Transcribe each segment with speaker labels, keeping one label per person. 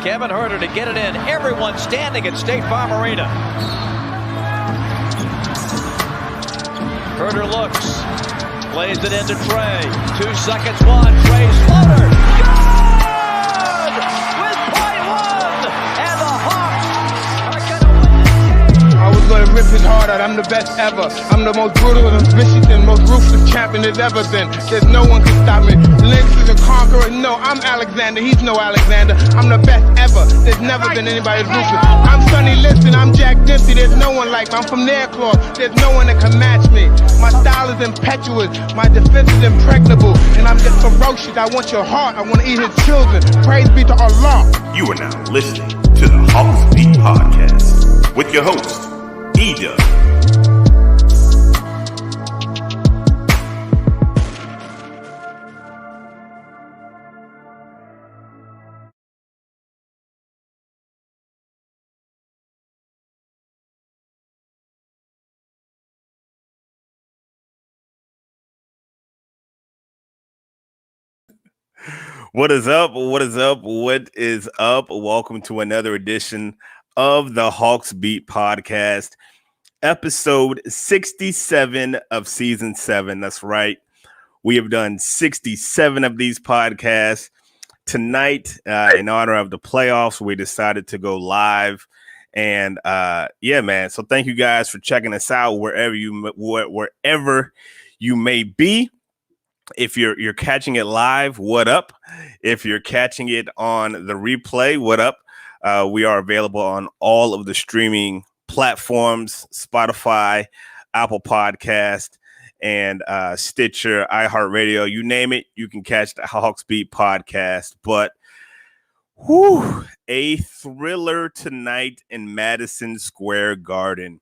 Speaker 1: Kevin Huerter to get it in. Everyone standing at State Farm Arena. Huerter looks, plays it into Trae. 2 seconds, one. Trae's floater. Good! With .1, and the Hawks are going to win this game.
Speaker 2: I was going to rip his heart out. I'm the best ever. I'm the most brutal and vicious and most ruthless champion there's ever been. There's no one can stop me. Lynx is a conqueror. No, I'm Alexander. He's no Alexander. I'm the best ever. There's never been anybody as ruthless. I'm Sonny Liston. I'm Jack Dempsey. There's no one like me. I'm from Nairclaw. There's no one that can match me. My style is impetuous. My defense is impregnable. And I'm just ferocious. I want your heart. I want to eat his children. Praise be to Allah.
Speaker 3: You are now listening to the Hawksbeat Podcast with your host, Eda. What is up? What is up? What is up? Welcome to another edition of the Hawksbeat Podcast, episode 67 of season 7. That's right. We have done 67 of these podcasts. Tonight, in honor of the playoffs, we decided to go live. And yeah, man. So thank you guys for checking us out wherever you may be. If you're catching it live, what up? If you're catching it on the replay, what up? We are available on all of the streaming platforms, Spotify, Apple Podcast, and Stitcher, iHeartRadio. You name it, you can catch the Hawksbeat Podcast. But a thriller tonight in Madison Square Garden.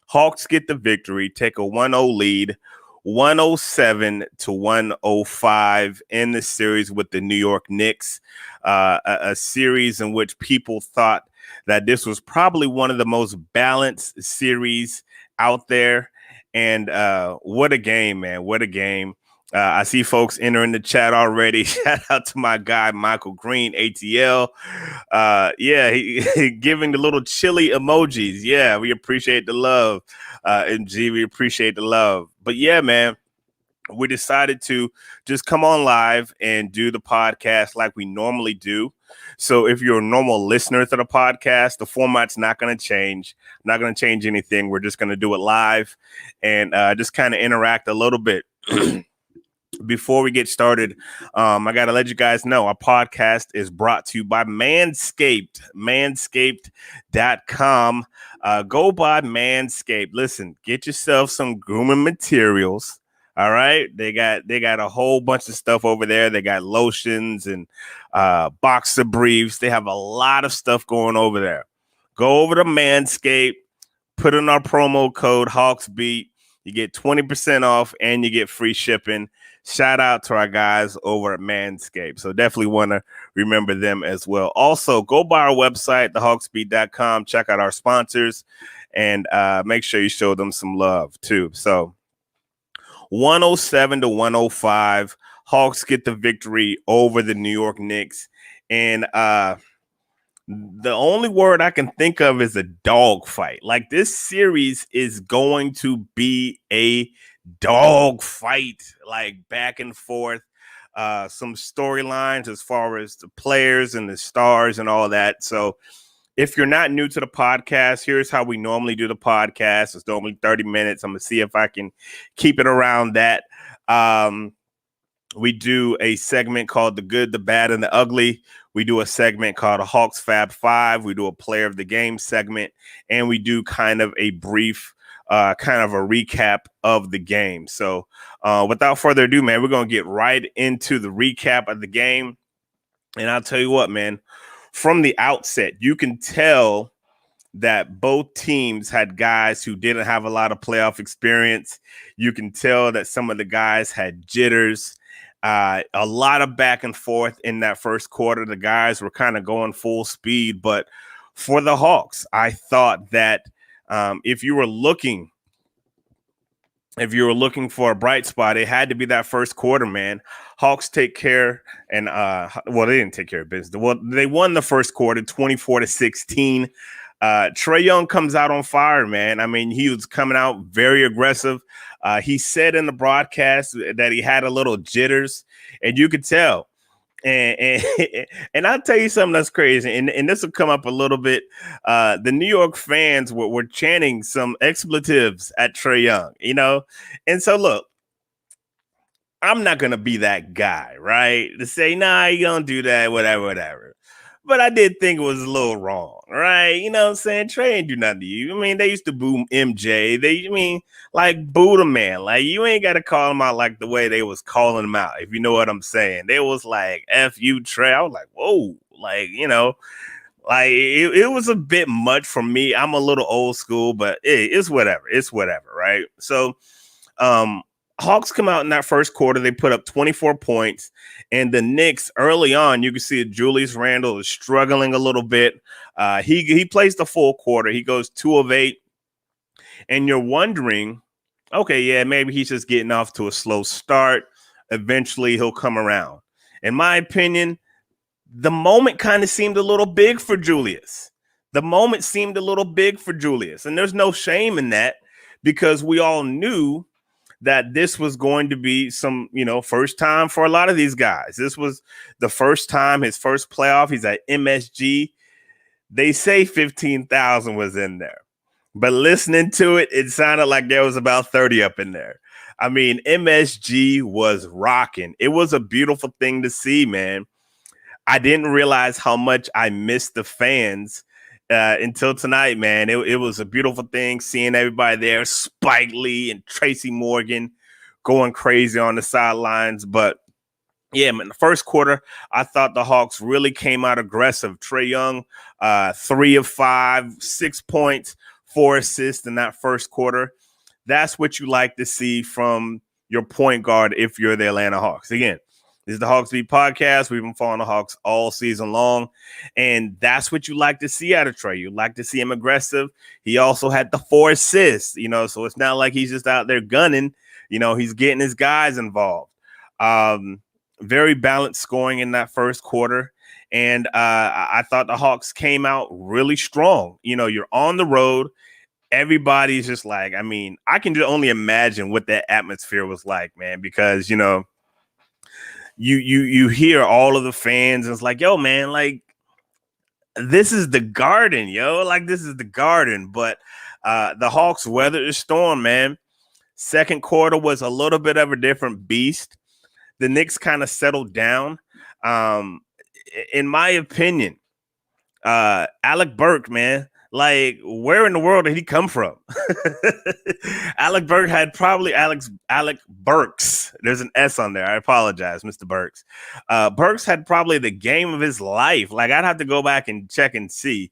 Speaker 3: Hawks get the victory, take a 1-0 lead. 107-105 in the series with the New York Knicks, a series in which people thought that this was probably one of the most balanced series out there. And what a game, man. What a game. I see folks entering the chat already. Shout out to my guy, Michael Green, ATL. Yeah, he giving the little chili emojis. Yeah, we appreciate the love. MG, we appreciate the love. But yeah, man, we decided to just come on live and do the podcast like we normally do. So if you're a normal listener to the podcast, the format's not going to change. Not going to change anything. We're just going to do it live and just kind of interact a little bit. Before we get started, I got to let you guys know our podcast is brought to you by Manscaped, manscaped.com. Go buy Manscaped. Listen, get yourself some grooming materials. All right. They got a whole bunch of stuff over there. They got lotions and boxer briefs. They have a lot of stuff going over there. Go over to Manscaped, put in our promo code Hawksbeat. You get 20% off and you get free shipping. Shout out to our guys over at Manscaped. So definitely want to remember them as well. Also, go by our website, thehawksbeat.com. Check out our sponsors and make sure you show them some love too. So 107-105, Hawks get the victory over the New York Knicks. And the only word I can think of is a dog fight. Like, this series is going to be a dog fight, like back and forth. Some storylines as far as the players and the stars and all that. So if you're not new to the podcast, here's how we normally do the podcast. It's normally 30 minutes. I'm going to see if I can keep it around that. We do a segment called The Good, the Bad, and the Ugly. We do a segment called a Hawks Fab 5. We do a Player of the Game segment. And we do kind of a brief kind of a recap of the game. So without further ado, man, we're going to get right into the recap of the game. And I'll tell you what, man, from the outset, you can tell that both teams had guys who didn't have a lot of playoff experience. You can tell that some of the guys had jitters, a lot of back and forth in that first quarter. The guys were kind of going full speed. But for the Hawks, I thought that if you were looking if you were looking for a bright spot, it had to be that first quarter, man. Hawks take care and they didn't take care of business. Well, they won the first quarter 24-16. Trae Young comes out on fire, man. I mean, he was coming out very aggressive. He said in the broadcast that he had a little jitters, and you could tell. And and I'll tell you something that's crazy, and this will come up a little bit. The New York fans were chanting some expletives at Trae Young, you know. And so, look, I'm not gonna be that guy, right? To say, nah, you don't do that, whatever. But I did think it was a little wrong, right? You know what I'm saying? Trae ain't do nothing to you. I mean, they used to boo MJ. Boo the man. Like, you ain't got to call him out like the way they was calling him out, if you know what I'm saying. They was like, F you, Trae. I was like, whoa. Like, you know, like it was a bit much for me. I'm a little old school, but it's whatever. It's whatever, right? So, Hawks come out in that first quarter. They put up 24 points. And the Knicks, early on, you can see Julius Randle is struggling a little bit. He plays the full quarter. He goes 2 of 8. And you're wondering, okay, yeah, maybe he's just getting off to a slow start. Eventually, he'll come around. In my opinion, the moment kind of seemed a little big for Julius. And there's no shame in that, because we all knew that this was going to be some, first time for a lot of these guys. This was the first time, his first playoff. He's at MSG. They say 15,000 was in there, but listening to it, it sounded like there was about 30 up in there. I mean, MSG was rocking. It was a beautiful thing to see, man. I didn't realize how much I missed the fans until tonight, man. It was a beautiful thing seeing everybody there, Spike Lee and Tracy Morgan going crazy on the sidelines. But yeah, man, the first quarter, I thought the Hawks really came out aggressive. Trae Young, 3 of 5, 6 points, 4 assists in that first quarter. That's what you like to see from your point guard if you're the Atlanta Hawks. Again, this is the Hawksbeat Podcast. We've been following the Hawks all season long, and that's what you like to see out of Trae. You like to see him aggressive. He also had the 4 assists, so it's not like he's just out there gunning. He's getting his guys involved. Very balanced scoring in that first quarter, and I thought the Hawks came out really strong. You're on the road. Everybody's just like, I mean, I can just only imagine what that atmosphere was like, man, because, you hear all of the fans and it's like, yo, man, like, this is the Garden, yo. Like, this is the Garden. But the Hawks weathered the storm, man. Second quarter was a little bit of a different beast. The Knicks kind of settled down. In my opinion, Alec Burks, man, like, where in the world did he come from? Alec Burks had probably Alec Burks. There's an S on there. I apologize, Mr. Burks. Burks had probably the game of his life. Like, I'd have to go back and check and see.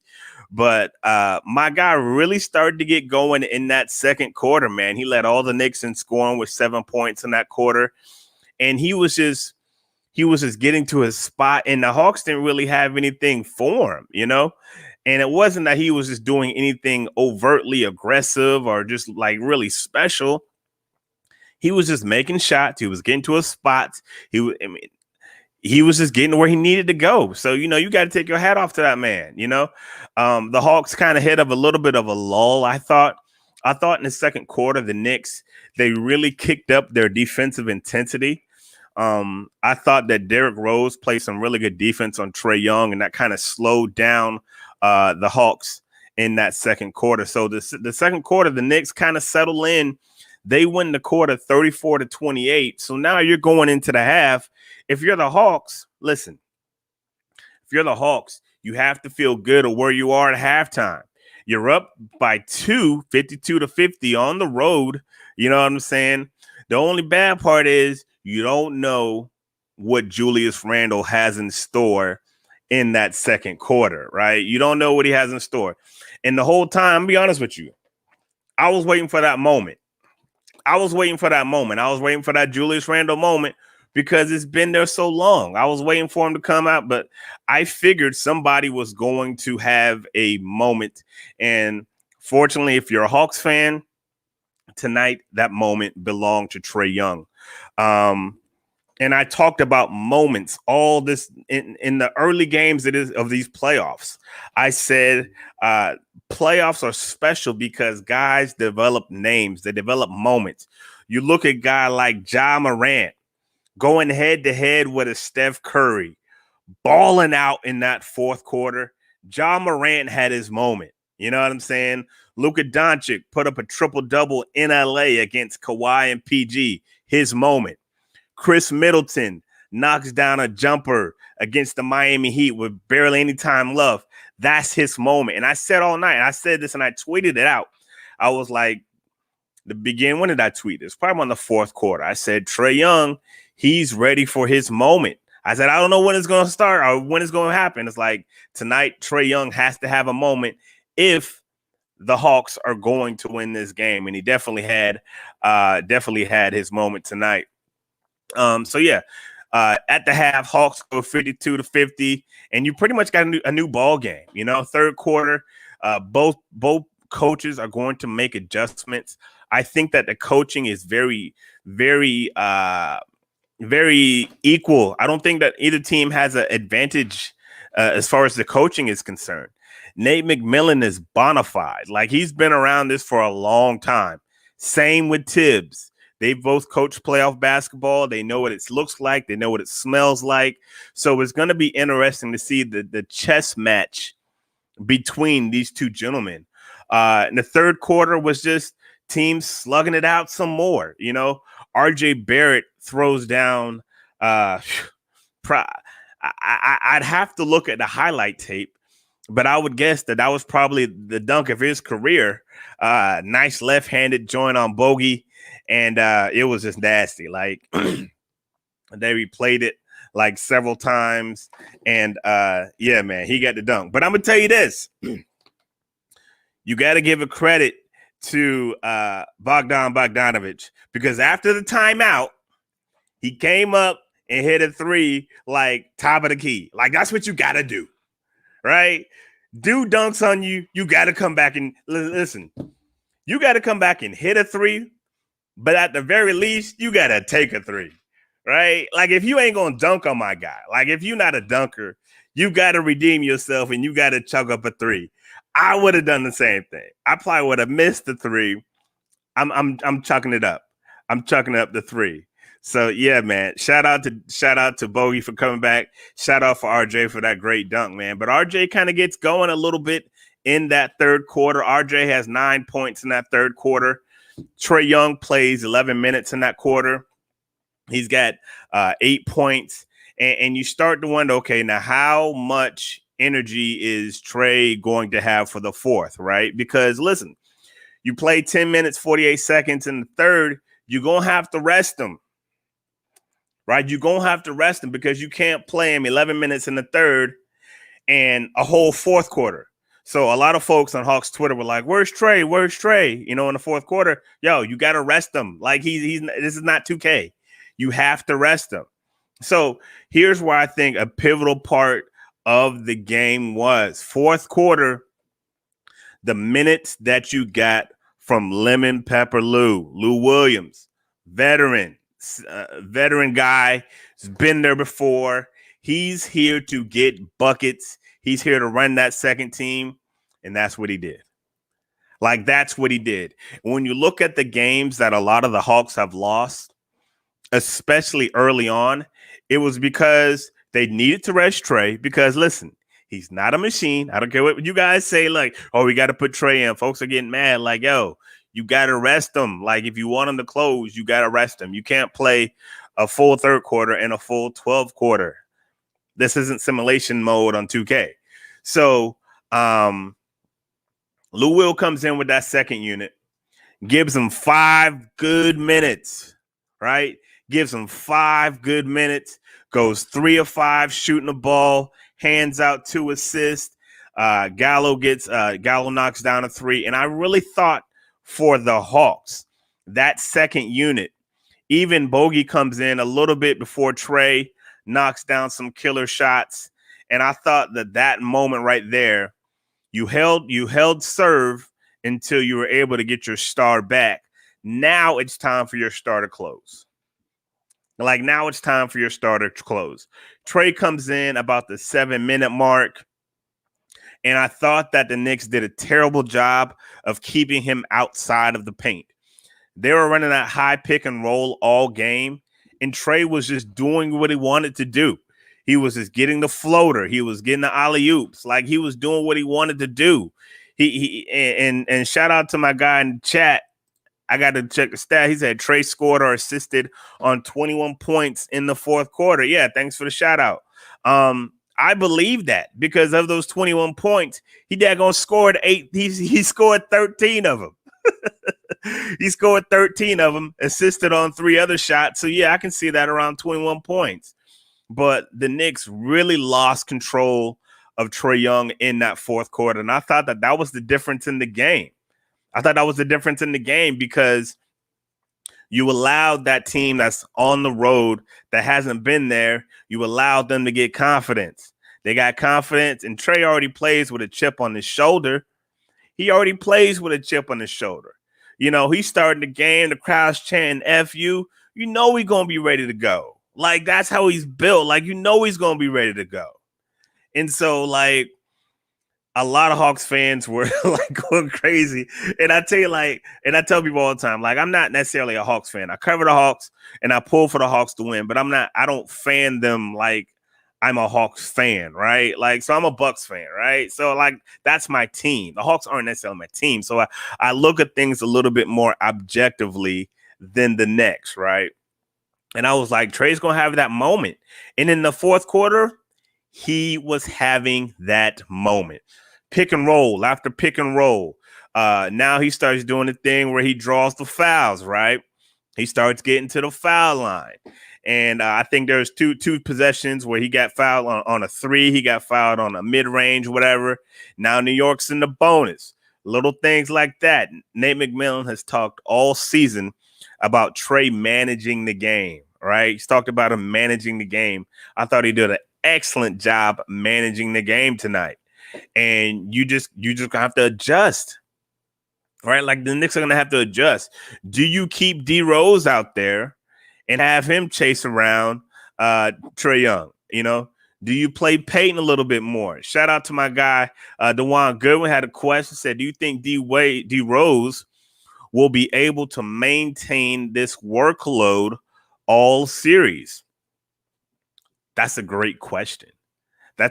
Speaker 3: But my guy really started to get going in that second quarter, man. He led all the Knicks in scoring with 7 points in that quarter. And he was just getting to his spot. And the Hawks didn't really have anything for him, And it wasn't that he was just doing anything overtly aggressive or just like really special. He was just making shots. He was getting to his spots. He was just getting where he needed to go. So, you got to take your hat off to that man. The Hawks kind of hit up a little bit of a lull. I thought in the second quarter, the Knicks, they really kicked up their defensive intensity. I thought that Derrick Rose played some really good defense on Trae Young, and that kind of slowed down the Hawks in that second quarter. So the second quarter, the Knicks kind of settle in. They win the quarter 34-28. So now you're going into the half. If you're the Hawks, listen, if you're the Hawks, you have to feel good at where you are at halftime. You're up by 2, 52-50 on the road. You know what I'm saying? The only bad part is you don't know what Julius Randle has in store in that second quarter, right? You don't know what he has in store. And the whole time, I'll be honest with you, I was waiting for that moment. I was waiting for that Julius Randle moment because it's been there so long. I was waiting for him to come out, but I figured somebody was going to have a moment. And fortunately, if you're a Hawks fan, tonight, that moment belonged to Trae Young. And I talked about moments all this in the early games of these playoffs. I said playoffs are special because guys develop names. They develop moments. You look at a guy like Ja Morant going head to head with a Steph Curry, balling out in that fourth quarter. Ja Morant had his moment. You know what I'm saying? Luka Doncic put up a triple-double in LA against Kawhi and PG. His moment. Chris Middleton knocks down a jumper against the Miami Heat with barely any time left. That's his moment. And I said all night, and I said this and I tweeted it out. I was like, when did I tweet this? Probably on the fourth quarter. I said, Trae Young, he's ready for his moment. I said, I don't know when it's going to start or when it's going to happen. It's like tonight, Trae Young has to have a moment if the Hawks are going to win this game. And he definitely had his moment tonight. At the half, Hawks go 52-50, and you pretty much got a new ball game. You know, third quarter, both coaches are going to make adjustments. I think that the coaching is very, very, very equal. I don't think that either team has an advantage as far as the coaching is concerned. Nate McMillan is bona fide. Like, he's been around this for a long time. Same with Tibbs. They both coach playoff basketball. They know what it looks like. They know what it smells like. So it's going to be interesting to see the chess match between these two gentlemen. And the third quarter was just teams slugging it out some more. You know, RJ Barrett throws down. I'd have to look at the highlight tape, but I would guess that was probably the dunk of his career. Nice left-handed joint on Bogey. And it was just nasty. Like, they replayed it like several times. And yeah, man, he got the dunk. But I'm going to tell you this. You got to give a credit to Bogdanovich, because after the timeout, he came up and hit a three like top of the key. Like, that's what you got to do, right? Dude dunks on you. You got to come back and listen. You got to come back and hit a three. But at the very least, you got to take a three, right? Like, if you ain't going to dunk on my guy, like if you're not a dunker, you got to redeem yourself and you got to chuck up a three. I would have done the same thing. I probably would have missed the three. I'm chucking it up. I'm chucking up the three. So, yeah, man, shout out to Bogey for coming back. Shout out for RJ for that great dunk, man. But RJ kind of gets going a little bit in that third quarter. RJ has 9 points in that third quarter. Trae Young plays 11 minutes in that quarter. He's got 8 points. And you start to wonder, okay, now how much energy is Trae going to have for the fourth, right? Because, listen, you play 10 minutes, 48 seconds in the third, you're going to have to rest him, right? You're going to have to rest him because you can't play him 11 minutes in the third and a whole fourth quarter. So a lot of folks on Hawks Twitter were like, where's Trae? Where's Trae? You know, in the fourth quarter, yo, you got to rest him. Like, he's this is not 2K. You have to rest him. So here's where I think a pivotal part of the game was. Fourth quarter, the minutes that you got from Lemon Pepper Lou Williams, veteran guy, has been there before. He's here to get buckets. He's here to run that second team, and that's what he did. Like, that's what he did. When you look at the games that a lot of the Hawks have lost, especially early on, it was because they needed to rest Trae because, listen, he's not a machine. I don't care what you guys say, like, oh, we got to put Trae in. Folks are getting mad. Like, yo, you got to rest him. Like, if you want him to close, you got to rest him. You can't play a full third quarter and a full 12 quarter. This isn't simulation mode on 2K. So Lou Will comes in with that second unit, gives him 5 good minutes, right? Gives him 5 good minutes, goes 3 of 5 shooting the ball, hands out 2 assists. Gallo knocks down a 3. And I really thought for the Hawks, that second unit, even Bogey comes in a little bit before Trae knocks down some killer shots. And I thought that moment right there, you held serve until you were able to get your star back. now it's time for your starter close. Like, now it's time for your starter close. Trae comes in about the 7-minute mark, and I thought that the Knicks did a terrible job of keeping him outside of the paint. They were running that high pick and roll all game, and Trae was just doing what he wanted to do. He was just getting the floater. He was getting the alley-oops. Like, he was doing what he wanted to do. And shout out to my guy in the chat. I got to check the stat. He said Trae scored or assisted on 21 points in the fourth quarter. Yeah, thanks for the shout out. I believe that because of those 21 points, he daggone scored 8. He scored 13 of them. He scored 13 of them, assisted on 3 other shots. So, yeah, I can see that around 21 points. But the Knicks really lost control of Trae Young in that fourth quarter. And I thought that was the difference in the game. Because you allowed that team that's on the road that hasn't been there, you allowed them to get confidence. They got confidence, and Trae already plays with a chip on his shoulder. You know, he's starting the game, the crowd's chanting F you. You know he's going to be ready to go. Like, that's how he's built. Like, you know he's going to be ready to go. And so, like, a lot of Hawks fans were like going crazy. And I tell you, like, and I tell people all the time, like, I'm not necessarily a Hawks fan. I cover the Hawks and I pull for the Hawks to win, but I don't fan them like I'm a Hawks fan, right? Like, so I'm a Bucks fan, right? So, like, that's my team. The Hawks aren't necessarily my team. So I look at things a little bit more objectively than the Knicks, right? And I was like, Trae's going to have that moment. And in the fourth quarter, he was having that moment. Pick and roll after pick and roll. Now he starts doing the thing where he draws the fouls, right? He starts getting to the foul line. And I think there's two possessions where he got fouled on a 3. He got fouled on a mid-range, whatever. Now New York's in the bonus. Little things like that. Nate McMillan has talked all season about Trae managing the game, right? He's talked about him managing the game. I thought he did an excellent job managing the game tonight. And you just have to adjust, right? Like, the Knicks are going to have to adjust. Do you keep D Rose out there and have him chase around Trae Young? You know, do you play Peyton a little bit more? Shout out to my guy, DeJuan Goodwin had a question, said, do you think D Rose will be able to maintain this workload all series? That's a great question. I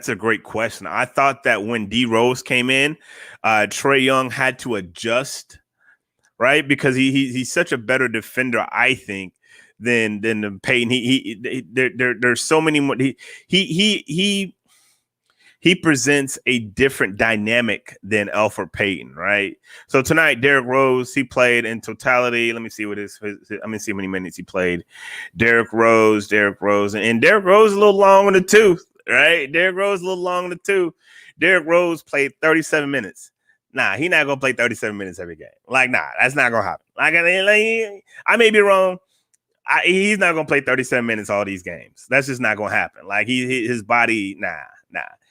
Speaker 3: thought that when D Rose came in, Trae Young had to adjust, right? Because he's such a better defender, I think, than the Peyton. There's so many more. He presents a different dynamic than Elfrid Payton, right? So tonight, Derrick Rose, he played in totality. Let me see what how many minutes he played. Derrick Rose, and Derrick Rose a little long in the tooth, right? Derrick Rose played 37 minutes. Nah, he's not gonna play 37 minutes every game. Like, nah, that's not gonna happen. Like, I may be wrong. He's not gonna play 37 minutes all these games. That's just not gonna happen. Like, his body, nah.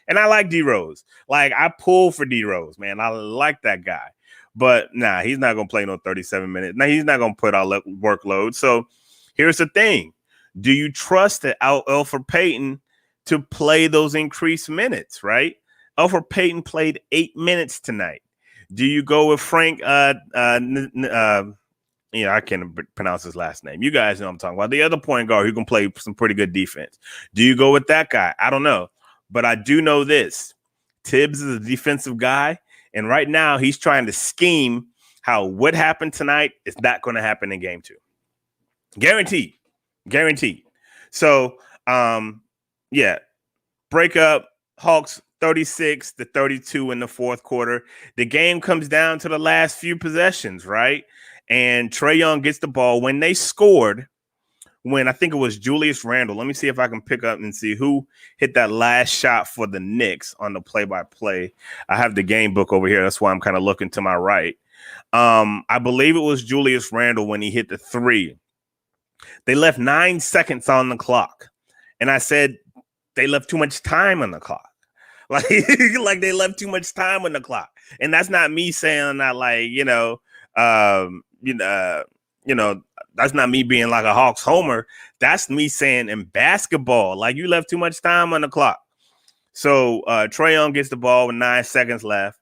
Speaker 3: And I like D Rose. Like, I pull for D Rose, man. I like that guy. But nah, he's not gonna play no 37 minutes. Now, he's not gonna put out workload. So here's the thing: do you trust Elfrid Payton to play those increased minutes? Right? Elfrid Payton played 8 minutes tonight. Do you go with Frank? I can't pronounce his last name. You guys know what I'm talking about. The other point guard who can play some pretty good defense. Do you go with that guy? I don't know. But I do know this. Tibbs is a defensive guy. And right now he's trying to scheme how what happened tonight is not going to happen in game 2. Guaranteed. So, break up. Hawks 36-32 in the fourth quarter. The game comes down to the last few possessions, right? And Trae Young gets the ball. When they scored, when I think it was Julius Randle, let me see if I can pick up and see who hit that last shot for the Knicks on the play-by-play. I have the game book over here. That's why I'm kind of looking to my right. I believe it was Julius Randle when he hit the 3. They left 9 seconds on the clock. And I said they left too much time on the clock. Like they left too much time on the clock. And that's not me saying that, like, that's not me being like a Hawks homer. That's me saying in basketball, like you left too much time on the clock. So Trae Young gets the ball with 9 seconds left,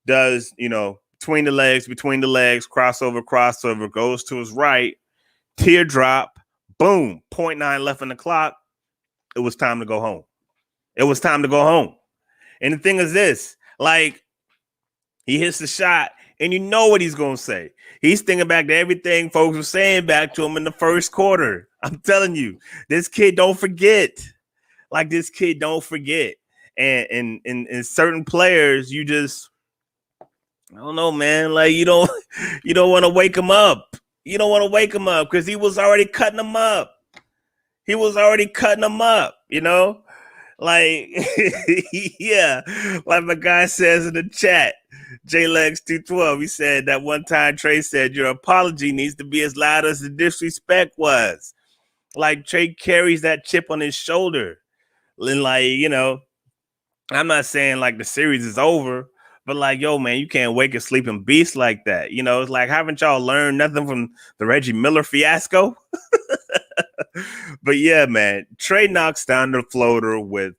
Speaker 3: does, between the legs, crossover, goes to his right, teardrop, boom, 0.9 left on the clock. It was time to go home. And the thing is this, like, he hits the shot, and you know what he's going to say. He's thinking back to everything folks were saying back to him in the first quarter. I'm telling you, this kid don't forget. Like, this kid don't forget. And certain players, you just, I don't know, man. Like, you don't want to wake him up. You don't want to wake him up because he was already cutting him up. Like, yeah, like my guy says in the chat, JLex212, he said that one time Trae said, your apology needs to be as loud as the disrespect was. Like, Trae carries that chip on his shoulder. And like, I'm not saying like the series is over, but like, yo, man, you can't wake a sleeping beast like that. It's like, haven't y'all learned nothing from the Reggie Miller fiasco? But yeah, man, Trae knocks down the floater with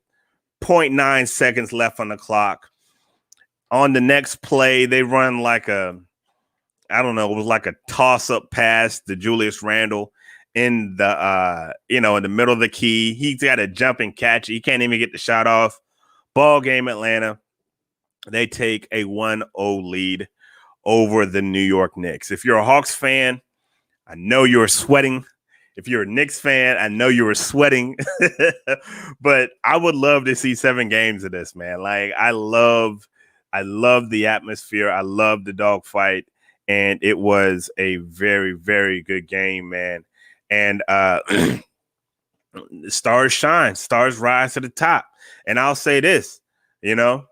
Speaker 3: 0.9 seconds left on the clock. On the next play, they run like it was like a toss-up pass to Julius Randle in the, in the middle of the key. He's got a jump and catch. He can't even get the shot off. Ball game, Atlanta. They take a 1-0 lead over the New York Knicks. If you're a Hawks fan, I know you're sweating. If you're a Knicks fan, I know you were sweating. But I would love to see 7 games of this, man. Like, I love the atmosphere. I love the dogfight. And it was a very, very good game, man. And stars shine. Stars rise to the top. And I'll say this, and those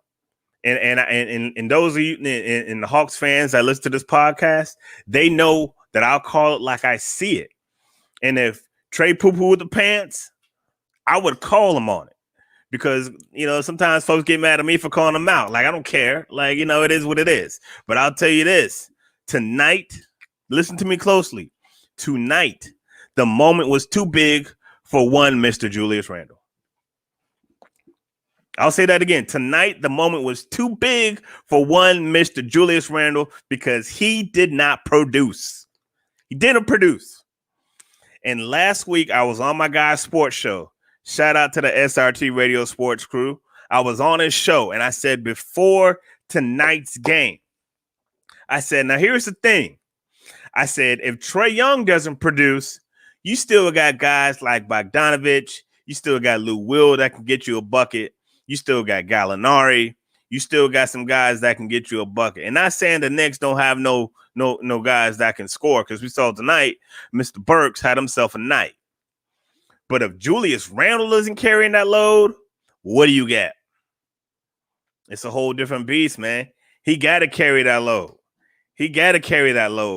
Speaker 3: of you in the Hawks fans that listen to this podcast, they know that I'll call it like I see it. And if Trae poo-pooed the pants, I would call him on it because, sometimes folks get mad at me for calling them out. Like, I don't care. Like, it is what it is. But I'll tell you this, tonight, listen to me closely. Tonight, the moment was too big for one Mr. Julius Randle. I'll say that again. Tonight, the moment was too big for one Mr. Julius Randle because he did not produce. He didn't produce. And last week, I was on my guy's sports show. Shout out to the SRT Radio Sports crew. I was on his show, and I said before tonight's game, I said, now here's the thing. I said, if Trae Young doesn't produce, you still got guys like Bogdanovich. You still got Lou Will that can get you a bucket. You still got Gallinari. You still got some guys that can get you a bucket. And not saying the Knicks don't have no guys that can score, because we saw tonight Mr. Burks had himself a night. But if Julius Randle isn't carrying that load, what do you get? It's a whole different beast, man. He got to carry that load.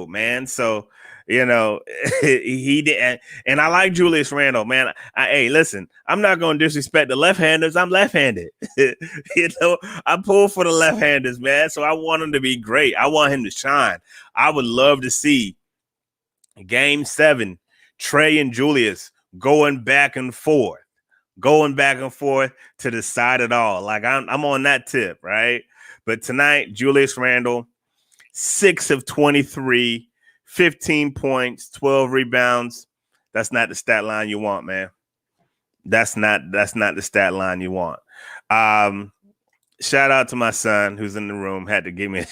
Speaker 3: Man. So, he did. And I like Julius Randle, man. Hey, listen, I'm not going to disrespect the left-handers. I'm left-handed. I pull for the left-handers, man. So I want him to be great. I want him to shine. I would love to see Game 7, Trae and Julius going back and forth to decide it all. Like, I'm on that tip, right? But tonight, Julius Randle, 6 of 23, 15 points, 12 rebounds. That's not the stat line you want, man. That's not the stat line you want. Shout out to my son who's in the room. Had to give me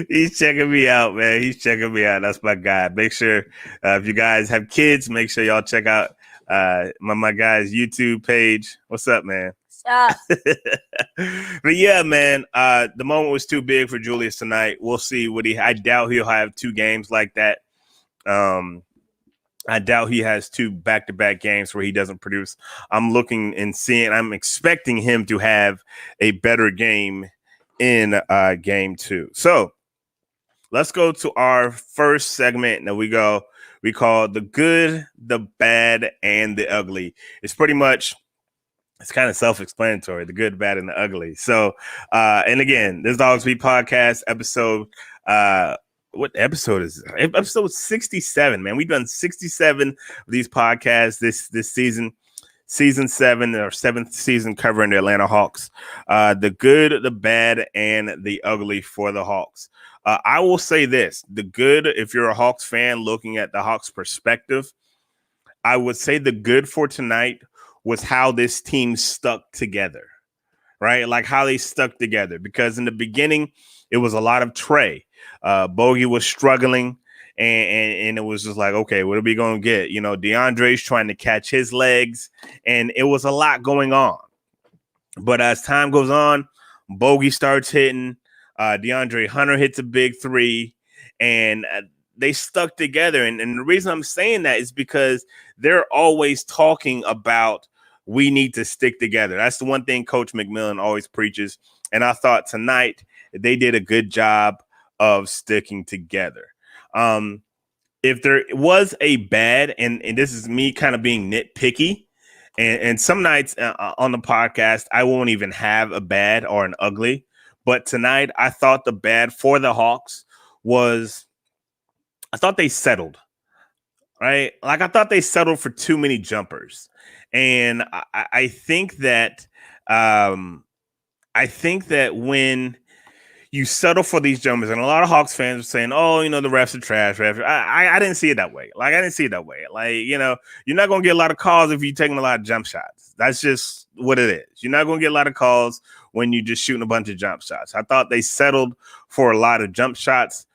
Speaker 3: he's checking me out, man. He's checking me out. That's my guy. Make sure if you guys have kids, make sure y'all check out my guy's YouTube page. What's up, man? But yeah, man, the moment was too big for Julius tonight. We'll see I doubt he'll have 2 games like that. I doubt he has 2 back-to-back games where he doesn't produce. I'm expecting him to have a better game in game 2. So let's go to our first segment that we call the good, the bad, and the ugly. It's kind of self-explanatory, the good, bad, and the ugly. So, and again, this Hawksbeat Podcast episode what episode is it? Episode 67, man. We've done 67 of these podcasts this season. Season 7 or 7th season covering the Atlanta Hawks. The good, the bad, and the ugly for the Hawks. I will say this. The good, if you're a Hawks fan looking at the Hawks perspective, I would say the good for tonight was how this team stuck together, right? Like how they stuck together. Because in the beginning, it was a lot of Trae. Bogey was struggling. And it was just like, okay, what are we going to get? You know, DeAndre's trying to catch his legs, and it was a lot going on. But as time goes on, Bogey starts hitting. DeAndre Hunter hits a big three, and they stuck together. And the reason I'm saying that is because they're always talking about we need to stick together. That's the one thing Coach McMillan always preaches. And I thought tonight they did a good job of sticking together. If there was a bad, and this is me kind of being nitpicky, and some nights on the podcast, I won't even have a bad or an ugly, but tonight I thought the bad for the Hawks was, I thought they settled, right? Like I thought they settled for too many jumpers. And I think that, when you settle for these jumpers, and a lot of Hawks fans are saying, oh, you know, the refs are trash. I didn't see it that way. Like, I didn't see it that way. Like, you know, you're not going to get a lot of calls if you're taking a lot of jump shots. That's just what it is. You're not going to get a lot of calls when you're just shooting a bunch of jump shots. I thought they settled for a lot of jump shots.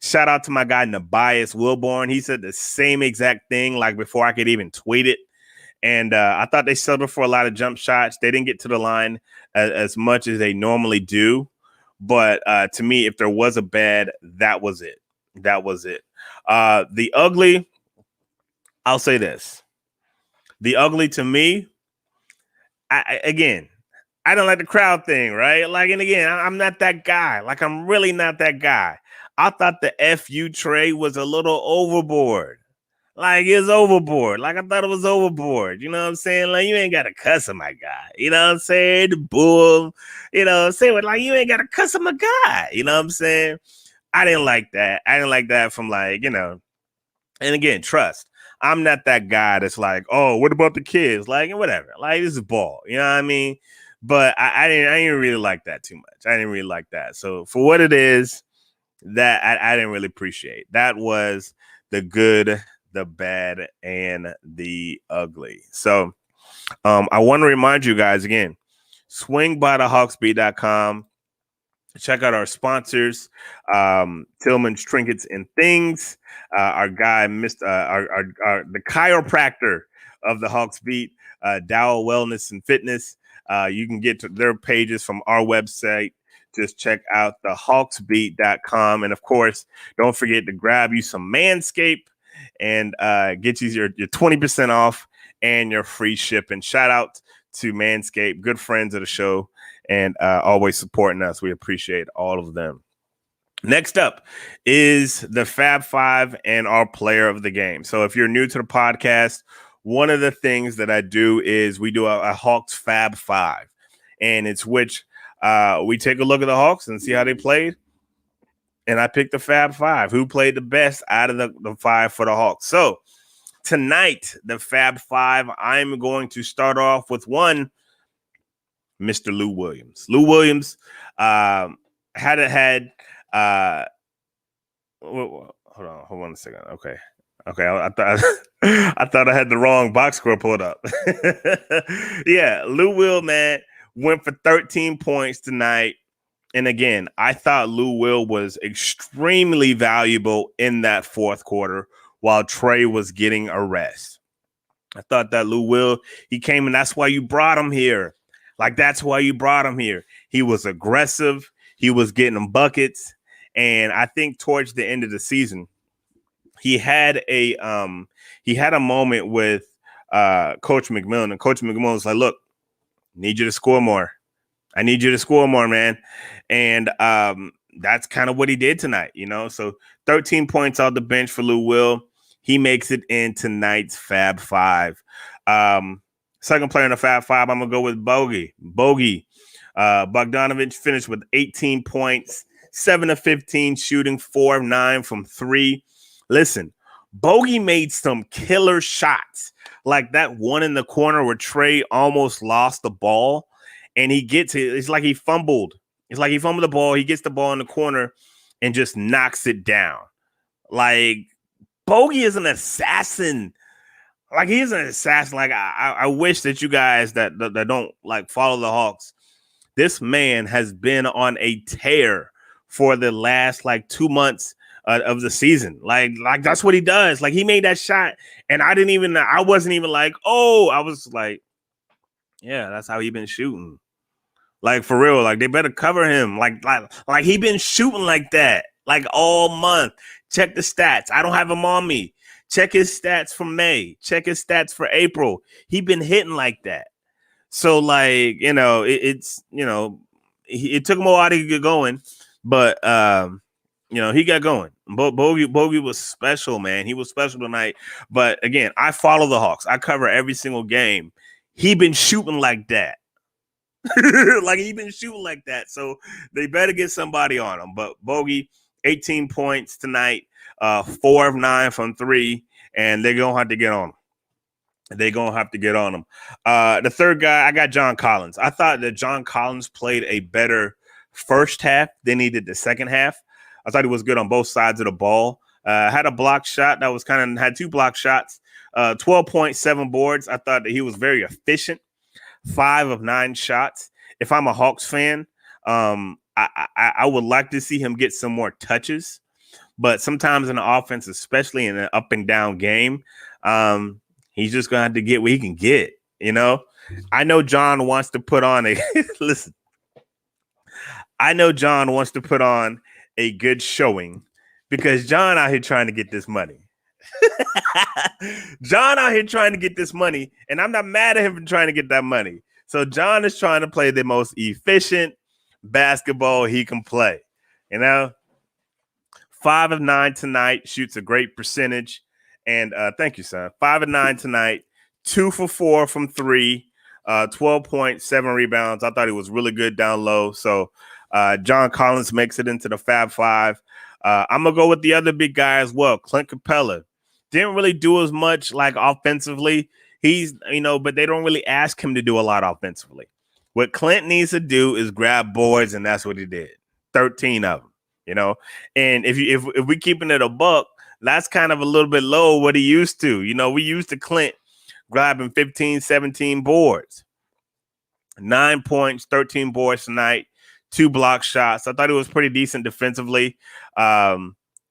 Speaker 3: Shout out to my guy, Nabias Wilborn. He said the same exact thing, like before I could even tweet it. And I thought they settled for a lot of jump shots. They didn't get to the line as much as they normally do. But to me, if there was a bad, that was it. That was it. The ugly, I'll say this. The ugly to me, I don't like the crowd thing, right? Like, and again, I'm not that guy. Like, I'm really not that guy. I thought the FU Trae was a little overboard. Like, it's overboard. Like, I thought it was overboard. You know what I'm saying? Like, you ain't got to cuss at my guy. You know what I'm saying? The bull. You know what I'm saying? Like, you ain't got to cuss at my guy. You know what I'm saying? I didn't like that. I didn't like that from, like, you know. And again, trust. I'm not that guy that's like, oh, what about the kids? Like, whatever. Like, this is ball. You know what I mean? But I didn't really like that too much. I didn't really like that. So for what it is, that I didn't really appreciate. That was the good, the bad, and the ugly. So I want to remind you guys again, swing by the Hawksbeat.com. Check out our sponsors, Tillman's Trinkets and Things. Our guy, the chiropractor of the Hawksbeat, Dow Wellness and Fitness. You can get to their pages from our website. Just check out the Hawksbeat.com. And of course, don't forget to grab you some Manscaped and get you your 20% off and your free shipping. Shout out to Manscaped, good friends of the show, and always supporting us. We appreciate all of them. Next up is the Fab Five and our player of the game. So if you're new to the podcast, one of the things that I do is we do a Hawks Fab Five, and it's which we take a look at the Hawks and see how they played. And I picked the Fab Five, who played the best out of the five for the Hawks. So tonight, the Fab Five, I'm going to start off with one, Mr. Lou Williams. Lou Williams hold on a second. Okay, I thought I had the wrong box score pulled up. Yeah, Lou Will, man, went for 13 points tonight. And again, I thought Lou Will was extremely valuable in that fourth quarter while Trae was getting a rest. I thought that Lou Will, he came, and that's why you brought him here. Like, that's why you brought him here. He was aggressive. He was getting them buckets. And I think towards the end of the season, he had a moment with Coach McMillan. And Coach McMillan was like, look, need you to score more. I need you to score more, man. And that's kind of what he did tonight, you know. So 13 points off the bench for Lou Will. He makes it in tonight's Fab Five. Second player in the Fab Five, I'm going to go with Bogey. Bogdanovich finished with 18 points, 7 of 15 shooting, 4 of 9 from 3. Listen, Bogey made some killer shots, like that one in the corner where Trae almost lost the ball, and he gets it. It's like he fumbled. It's like he fumbled the ball. He gets the ball in the corner and just knocks it down. Like, Bogey is an assassin. Like, he's an assassin. Like, I wish that you guys that don't like follow the Hawks, this man has been on a tear for the last like 2 months of the season. Like that's what he does. Like, he made that shot, and I wasn't even like, oh, I was like, yeah, that's how he been shooting. Like, for real, like, they better cover him. Like he been shooting like that, like, all month. Check the stats. I don't have him on me. Check his stats for May. Check his stats for April. He been hitting like that. So, like, you know, it took him a while to get going, but you know, he got going. Bogey was special, man. He was special tonight. But again, I follow the Hawks. I cover every single game. He been shooting like that. Like, he been shooting like that. So they better get somebody on him. But Bogey, 18 points tonight, 4 of 9 from 3, and they're gonna have to get on him. The third guy, I got John Collins. I thought that John Collins played a better first half than he did the second half. I thought he was good on both sides of the ball. Had a block shot that was had 2 block shots, 12.7 boards. I thought that he was very efficient. 5 of 9 shots. If I'm a Hawks fan, I would like to see him get some more touches. But sometimes in the offense, especially in an up and down game, he's just going to have to get what he can get, you know? I know John wants to put on a listen. I know John wants to put on a good showing because John out here trying to get this money. John out here trying to get this money, and I'm not mad at him for trying to get that money. So John is trying to play the most efficient basketball he can play. You know, 5 of 9 tonight, shoots a great percentage. And thank you, son. 5 of 9 tonight, 2 for 4 from 3, 12.7 rebounds. I thought he was really good down low. So John Collins makes it into the Fab Five. I'm going to go with the other big guy as well, Clint Capella. Didn't really do as much like offensively. He's, you know, but they don't really ask him to do a lot offensively. What Clint needs to do is grab boards, and that's what he did. 13 of them, you know. And if we keeping it a buck, that's kind of a little bit low what he used to. You know, we used to Clint grabbing 15, 17 boards. 9 points, 13 boards tonight, 2 block shots. I thought he was pretty decent defensively.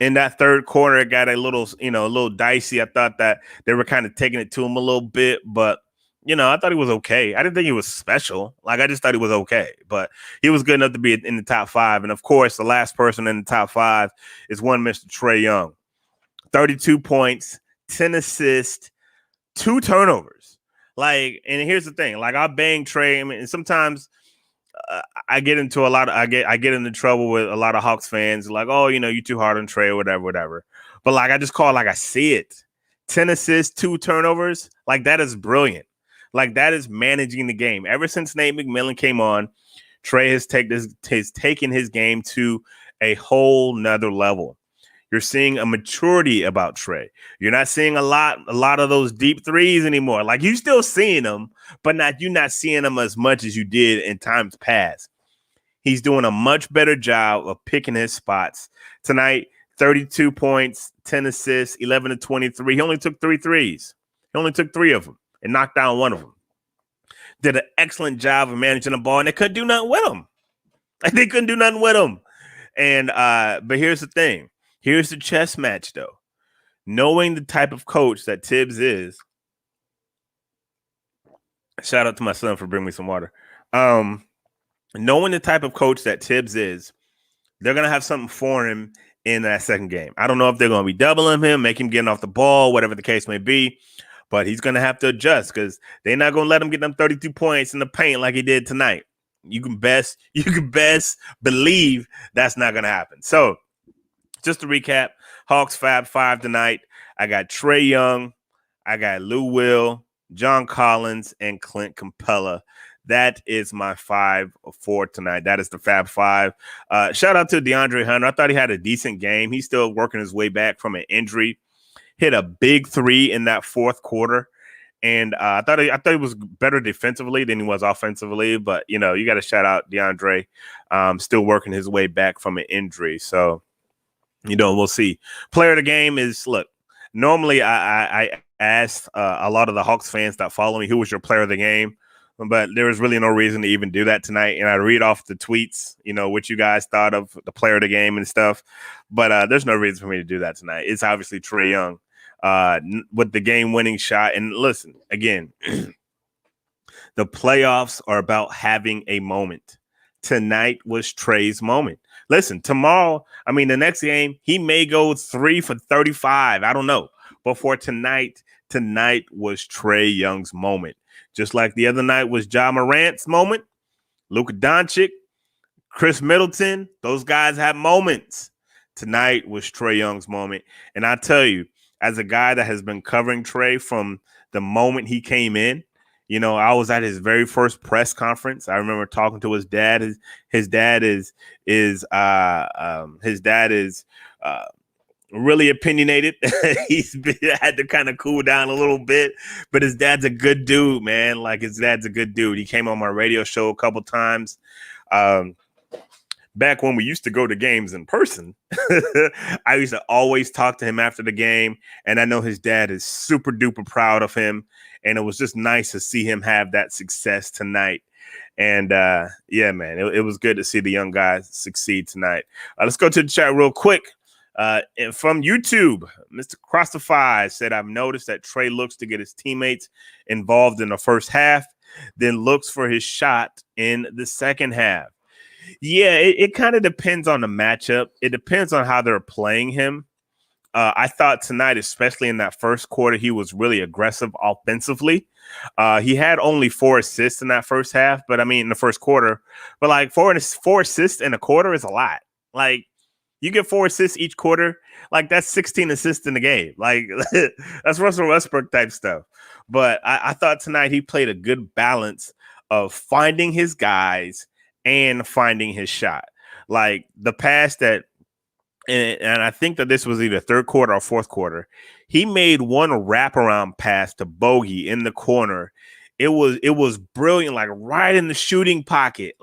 Speaker 3: In that third quarter, it got a little dicey. I thought that they were kind of taking it to him a little bit, but, you know, I thought he was okay. I didn't think he was special. Like, I just thought he was okay, but he was good enough to be in the top 5. And of course, the last person in the top 5 is one Mr. Trae Young. 32 points, 10 assists, 2 turnovers. Like, and here's the thing, like, I bang Trae. I mean, and sometimes I get into into trouble with a lot of Hawks fans, like, oh, you know, you too hard on Trae, whatever. But like, I just call it like I see it. 10 assists, 2 turnovers. Like, that is brilliant. Like, that is managing the game. Ever since Nate McMillan came on, Trae has taken his game to a whole nother level. You're seeing a maturity about Trae. You're not seeing a lot of those deep threes anymore. Like, you still seeing them, but you're not seeing them as much as you did in times past. He's doing a much better job of picking his spots. Tonight, 32 points, 10 assists, 11 to 23. He only took 3 threes. He only took 3 of them and knocked down 1 of them. Did an excellent job of managing the ball, and they couldn't do nothing with him. Like, they couldn't do nothing with him. And but here's the thing. Here's the chess match, though. Knowing the type of coach that Tibbs is, shout out to my son for bringing me some water. Knowing the type of coach that Tibbs is, they're going to have something for him in that second game. I don't know if they're going to be doubling him, make him getting off the ball, whatever the case may be, but he's going to have to adjust because they're not going to let him get them 32 points in the paint like he did tonight. You can best believe that's not going to happen. So, just to recap, Hawks Fab 5 tonight. I got Trae Young, I got Lou Will, John Collins, and Clint Capella. That is my 5 for tonight. That is the Fab 5. Shout out to DeAndre Hunter. I thought he had a decent game. He's still working his way back from an injury. Hit a big 3 in that fourth quarter. And I thought he was better defensively than he was offensively. But, you got to shout out DeAndre, still working his way back from an injury. So, we'll see. Player of the game is, look, normally I asked a lot of the Hawks fans that follow me, who was your player of the game? But there was really no reason to even do that tonight. And I read off the tweets, what you guys thought of the player of the game and stuff. But there's no reason for me to do that tonight. It's obviously Trae Young with the game-winning shot. And listen, again, the playoffs are about having a moment. Tonight was Trae's moment. Listen, tomorrow, the next game, he may go 3 for 35. I don't know. But for tonight was Trae Young's moment. Just like the other night was Ja Morant's moment, Luka Doncic, Chris Middleton, those guys have moments. Tonight was Trae Young's moment. And I tell you, as a guy that has been covering Trae from the moment he came in, I was at his very first press conference. I remember talking to his dad. His dad is really opinionated. He's had to kind of cool down a little bit, but his dad's a good dude, man. Like, his dad's a good dude. He came on my radio show a couple times. Back when we used to go to games in person, I used to always talk to him after the game, and I know his dad is super duper proud of him, and it was just nice to see him have that success tonight. And yeah, man, it was good to see the young guys succeed tonight. Let's go to the chat real quick. And from YouTube, Mr. Crossify said, I've noticed that Trae looks to get his teammates involved in the first half, then looks for his shot in the second half. Yeah, it kind of depends on the matchup. It depends on how they're playing him. I thought tonight, especially in that first quarter, he was really aggressive offensively. He had only 4 assists in that first half, but in the first quarter. But like 4 assists in a quarter is a lot. Like, you get 4 assists each quarter, like that's 16 assists in the game. Like, that's Russell Westbrook type stuff. But I thought tonight he played a good balance of finding his guys and finding his shot. Like the pass that, and I think that this was either third quarter or fourth quarter, he made one wraparound pass to Bogey in the corner. It was brilliant, like right in the shooting pocket.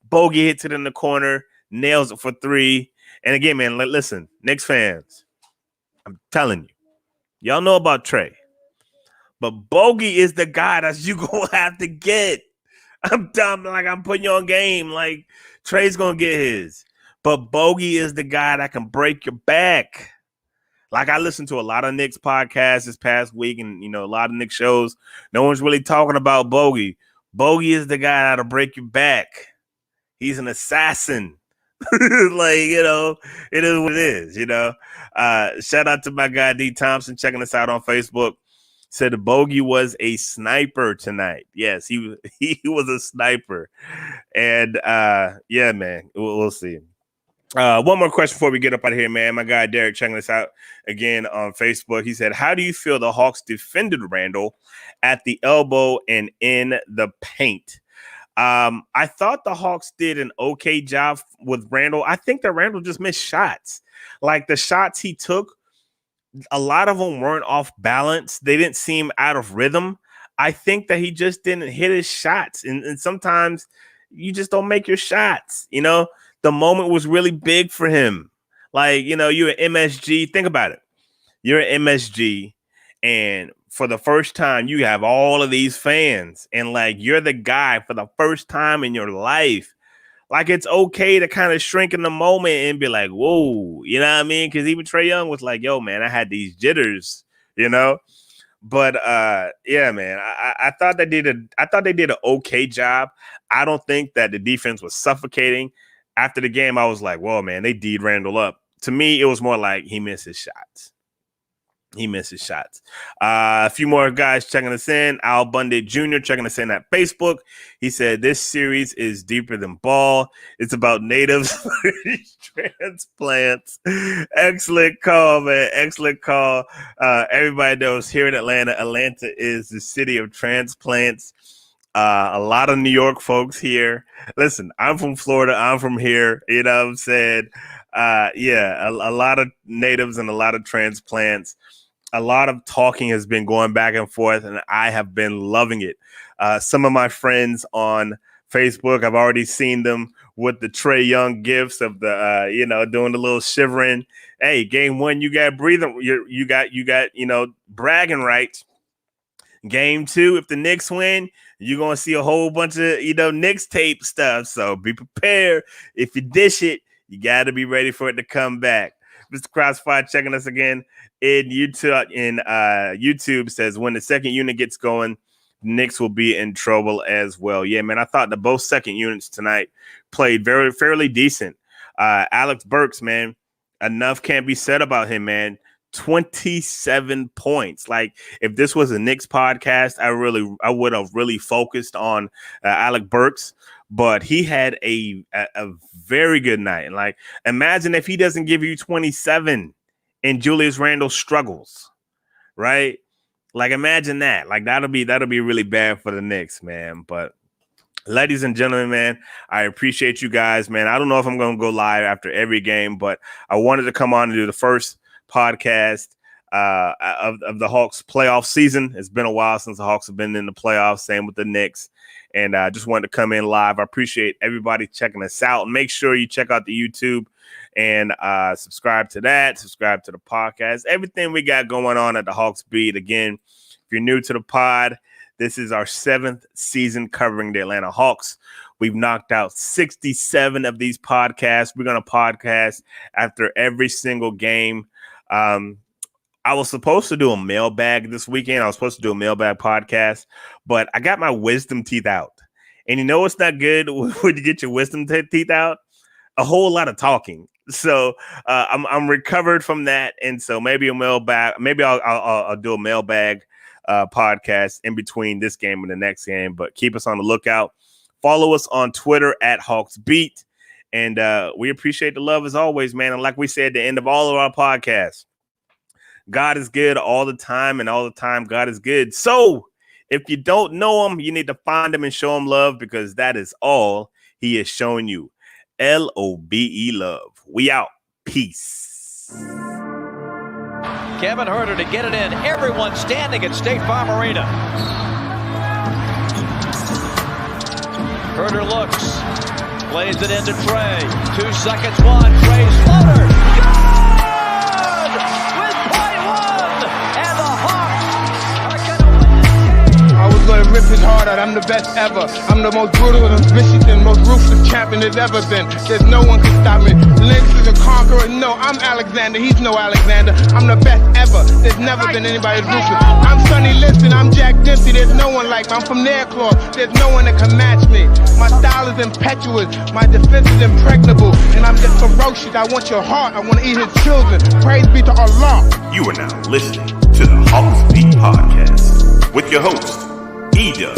Speaker 3: Bogey hits it in the corner, nails it for 3. And again, man, listen, Knicks fans, I'm telling you, y'all know about Trae, but Bogey is the guy that you gonna have to get. I'm dumb, like I'm putting you on game. Like, Trae's gonna get his, but Bogey is the guy that can break your back. Like, I listened to a lot of Knicks podcasts this past week, and a lot of Knicks shows. No one's really talking about Bogey. Bogey is the guy that'll break your back. He's an assassin. Like, it is what it is. Shout out to my guy D Thompson checking us out on Facebook. Said the Bogey was a sniper tonight. Yes, he was a sniper. And yeah, man, we'll see. One more question before we get up out of here, man. My guy Derek checking us out again on Facebook. He said, how do you feel the Hawks defended Randall at the elbow and in the paint? I thought the Hawks did an okay job with Randall. I think that Randall just missed shots. Like, the shots he took, a lot of them weren't off balance. They didn't seem out of rhythm. I think that he just didn't hit his shots. And sometimes you just don't make your shots. The moment was really big for him. Like, you're at MSG. Think about it. You're at MSG, and for the first time, you have all of these fans, and like, you're the guy for the first time in your life. Like, it's okay to kind of shrink in the moment and be like, whoa, you know what I mean? Because even Trae Young was like, yo, man, I had these jitters, But yeah, man, I thought they did an okay job. I don't think that the defense was suffocating. After the game, I was like, whoa, man, they D'd Randall up. To me, it was more like he missed his shots. A few more guys checking us in. Al Bundy Jr. checking us in at Facebook. He said, this series is deeper than ball. It's about natives versus transplants. Excellent call, man. Excellent call. Everybody knows here in Atlanta is the city of transplants. A lot of New York folks here. Listen, I'm from Florida. I'm from here. You know what I'm saying? A lot of natives and a lot of transplants. A lot of talking has been going back and forth, and I have been loving it. Some of my friends on Facebook, I've already seen them with the Trae Young gifts of the, doing the little shivering. Hey, game one, you got breathing. You got, bragging rights. Game two, if the Knicks win, you're going to see a whole bunch of, Knicks tape stuff. So be prepared. If you dish it, you got to be ready for it to come back. Mr. Crossfire checking us again in YouTube says when the second unit gets going, Knicks will be in trouble as well. Yeah, man, I thought that both second units tonight played fairly decent. Alex Burks, man, enough can't be said about him, man. 27 points. Like, if this was a Knicks podcast, I would have really focused on Alec Burks, but he had a very good night. And like, imagine if he doesn't give you 27 and Julius Randle struggles, right? Like, imagine that. Like, that'll be really bad for the Knicks, man. But ladies and gentlemen, man, I appreciate you guys, man. I don't know if I'm going to go live after every game, but I wanted to come on and do the first podcast of the Hawks playoff season. It's been a while since the Hawks have been in the playoffs. Same with the Knicks. And I just wanted to come in live. I appreciate everybody checking us out. And make sure you check out the YouTube and subscribe to that. Subscribe to the podcast. Everything we got going on at the Hawksbeat. Again, if you're new to the pod, this is our 7th season covering the Atlanta Hawks. We've knocked out 67 of these podcasts. We're going to podcast after every single game. I was supposed to do a mailbag this weekend. I was supposed to do a mailbag podcast, but I got my wisdom teeth out. And you know what's not good when you get your wisdom teeth out? A whole lot of talking. So I'm recovered from that, and so maybe a mailbag. Maybe I'll do a mailbag podcast in between this game and the next game. But keep us on the lookout. Follow us on Twitter at Hawksbeat, and we appreciate the love as always, man. And like we said at the end of all of our podcasts, God is good all the time, and all the time God is good. So if you don't know him, you need to find him and show him love, because that is all he is showing you. LOBE love. We out. Peace.
Speaker 1: Kevin Huerter to get it in. Everyone standing at State Farm Arena. Huerter looks. Plays it into Trae. 2 seconds, one. Trae's floater. Good! With .1. And the Hawks are going to win this game.
Speaker 2: I was going to rip his heart out. I'm the best ever. I'm the most brutal and vicious and most ruthless champion there's ever been. There's no one can stop me. Lynx is a conqueror. No, I'm Alexander. He's no Alexander. I'm the best ever. There's never been anybody ruthless. I'm Sonny Liston. I'm Jack Dempsey. There's no one like me. I'm from their claw. There's no one that can match me. My style is impetuous. My defense is impregnable. And I'm just ferocious. I want your heart. I want to eat his children. Praise be to Allah.
Speaker 3: You are now listening to the Hawksbeat Podcast with your host, Ida